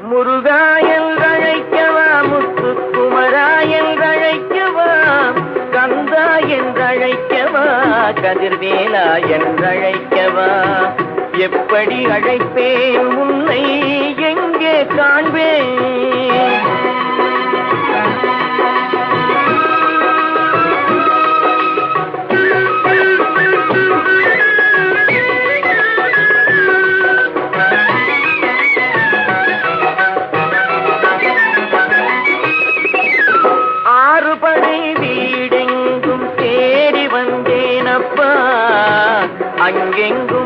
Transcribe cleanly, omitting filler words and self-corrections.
முருகா என்றழைக்கவா, முத்துக்குமரா என்றழைக்கவா, கந்தா என்றழைக்கவா, கதிர்வேலா என்றழைக்கவா, எப்படி அழைப்பேன் உன்னை எங்கே காண்பேன்? ஆறுபடை வீடெங்கும் தேடி வந்தேனப்பா, அங்கெங்கும்